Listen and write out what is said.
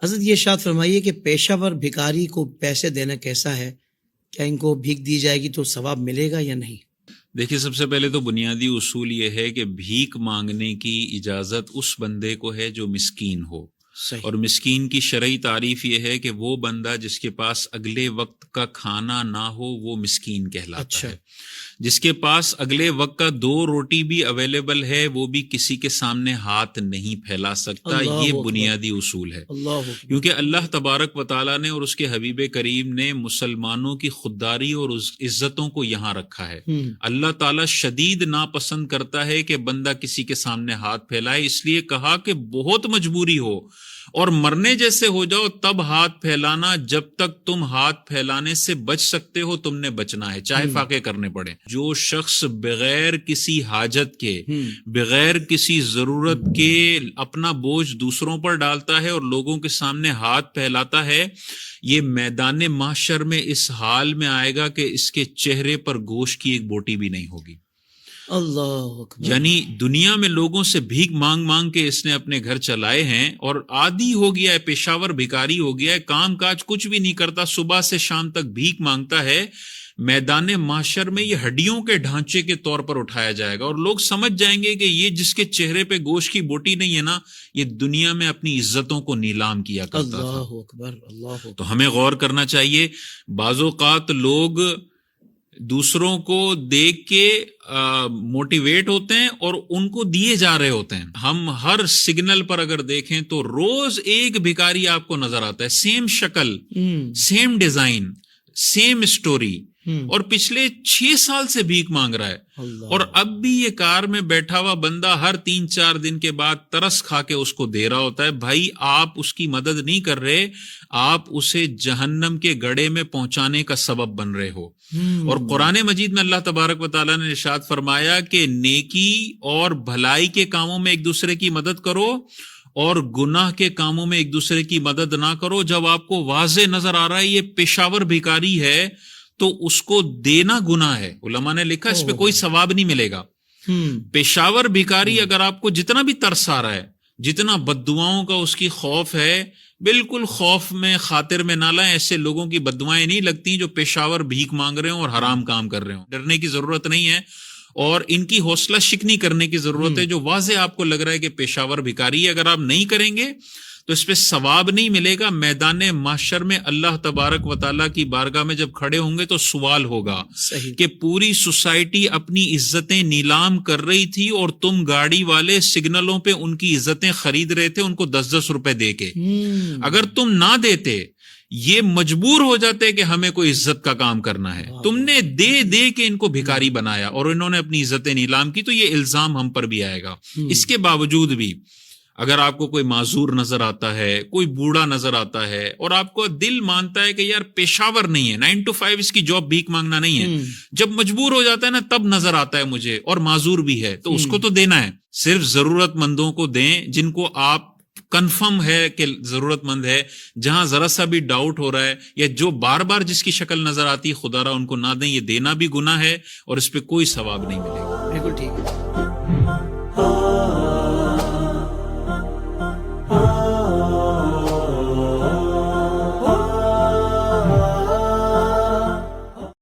حضرت یہ ارشاد فرمائیے کہ پیشہ ور بھکاری کو پیسے دینا کیسا ہے؟ کیا ان کو بھیک دی جائے گی تو ثواب ملے گا یا نہیں؟ دیکھیے، سب سے پہلے تو بنیادی اصول یہ ہے کہ بھیک مانگنے کی اجازت اس بندے کو ہے جو مسکین ہو. صحیح. اور مسکین کی شرعی تعریف یہ ہے کہ وہ بندہ جس کے پاس اگلے وقت کا کھانا نہ ہو وہ مسکین کہلاتا ہے. جس کے پاس اگلے وقت کا 2 روٹی بھی اویلیبل ہے وہ بھی کسی کے سامنے ہاتھ نہیں پھیلا سکتا. یہ بنیادی اصول ہے. کیونکہ اللہ تبارک و تعالیٰ نے اور اس کے حبیب کریم نے مسلمانوں کی خودداری اور عزتوں کو یہاں رکھا ہے. اللہ تعالیٰ شدید ناپسند کرتا ہے کہ بندہ کسی کے سامنے ہاتھ پھیلائے، اس لیے کہا کہ بہت مجبوری ہو اور مرنے جیسے ہو جاؤ تب ہاتھ پھیلانا. جب تک تم ہاتھ پھیلانے سے بچ سکتے ہو تم نے بچنا ہے، چاہے فاقے کرنے پڑے. جو شخص بغیر کسی حاجت کے، بغیر کسی ضرورت کے اپنا بوجھ دوسروں پر ڈالتا ہے اور لوگوں کے سامنے ہاتھ پھیلاتا ہے، یہ میدان محشر میں اس حال میں آئے گا کہ اس کے چہرے پر گوشت کی ایک بوٹی بھی نہیں ہوگی. اللہ اکبر. یعنی دنیا میں لوگوں سے بھیک مانگ مانگ کے اس نے اپنے گھر چلائے ہیں اور عادی ہو گیا ہے، پیشاور بھکاری ہو گیا ہے، کام کاج کچھ بھی نہیں کرتا، صبح سے شام تک بھیک مانگتا ہے. میدان محشر میں یہ ہڈیوں کے ڈھانچے کے طور پر اٹھایا جائے گا اور لوگ سمجھ جائیں گے کہ یہ جس کے چہرے پہ گوشت کی بوٹی نہیں ہے نا، یہ دنیا میں اپنی عزتوں کو نیلام کیا کرتا تھا. اللہ اکبر. اللہ اکبر. تو ہمیں غور کرنا چاہیے. بعض اوقات لوگ دوسروں کو دیکھ کے موٹیویٹ ہوتے ہیں اور ان کو دیے جا رہے ہوتے ہیں. ہم ہر سگنل پر اگر دیکھیں تو روز ایک بھکاری آپ کو نظر آتا ہے، سیم شکل، سیم ڈیزائن، سیم اسٹوری، اور پچھلے 6 سال سے بھیک مانگ رہا ہے. اور اب بھی یہ کار میں بیٹھا ہوا بندہ ہر 3-4 دن کے بعد ترس کھا کے اس کو دے رہا ہوتا ہے. بھائی آپ اس کی مدد نہیں کر رہے، آپ اسے جہنم کے گڑھے میں پہنچانے کا سبب بن رہے ہو. اور قرآن مجید میں اللہ تبارک و تعالیٰ نے ارشاد فرمایا کہ نیکی اور بھلائی کے کاموں میں ایک دوسرے کی مدد کرو اور گناہ کے کاموں میں ایک دوسرے کی مدد نہ کرو. جب آپ کو واضح نظر آ رہا ہے یہ پیشاور بھکاری ہے تو اس کو دینا گناہ ہے. علماء نے لکھا اس پہ کوئی ثواب نہیں ملے گا. پیشاور بھکاری اگر آپ کو جتنا بھی ترس آ رہا ہے، جتنا بد دعاؤں کا اس کی خوف ہے، بالکل خوف میں خاطر میں نہ لائیں. ایسے لوگوں کی بد دعائیں نہیں لگتی جو پیشاور بھیک مانگ رہے ہوں اور حرام کام کر رہے ہوں. ڈرنے کی ضرورت نہیں ہے اور ان کی حوصلہ شکنی کرنے کی ضرورت ہے. جو واضح آپ کو لگ رہا ہے کہ پیشاور بھکاری ہے، اگر آپ نہیں کریں گے تو اس پہ ثواب نہیں ملے گا. میدان محشر میں اللہ تبارک و تعالیٰ کی بارگاہ میں جب کھڑے ہوں گے تو سوال ہوگا کہ پوری سوسائٹی اپنی عزتیں نیلام کر رہی تھی اور تم گاڑی والے سگنلوں پہ ان کی عزتیں خرید رہے تھے ان کو 10-10 روپے دے کے. اگر تم نہ دیتے، یہ مجبور ہو جاتے کہ ہمیں کوئی عزت کا کام کرنا ہے، تم نے دے دے کے ان کو بھکاری بنایا اور انہوں نے اپنی عزتیں نیلام کی، تو یہ الزام ہم پر بھی آئے گا. اس کے باوجود بھی اگر آپ کو کوئی معذور نظر آتا ہے، کوئی بوڑھا نظر آتا ہے اور آپ کو دل مانتا ہے کہ یار پیشاور نہیں ہے، 9 to 5 اس کی جاب بھیک مانگنا نہیں ہے، جب مجبور ہو جاتا ہے نا تب نظر آتا ہے مجھے، اور معذور بھی ہے تو اس کو تو دینا ہے. صرف ضرورت مندوں کو دیں جن کو آپ کنفرم ہے کہ ضرورت مند ہے. جہاں ذرا سا بھی ڈاؤٹ ہو رہا ہے یا جو بار بار جس کی شکل نظر آتی ہے خدا را ان کو نہ دیں. یہ دینا بھی گناہ ہے اور اس پہ کوئی ثواب نہیں ملے گا. بالکل ٹھیک ہے.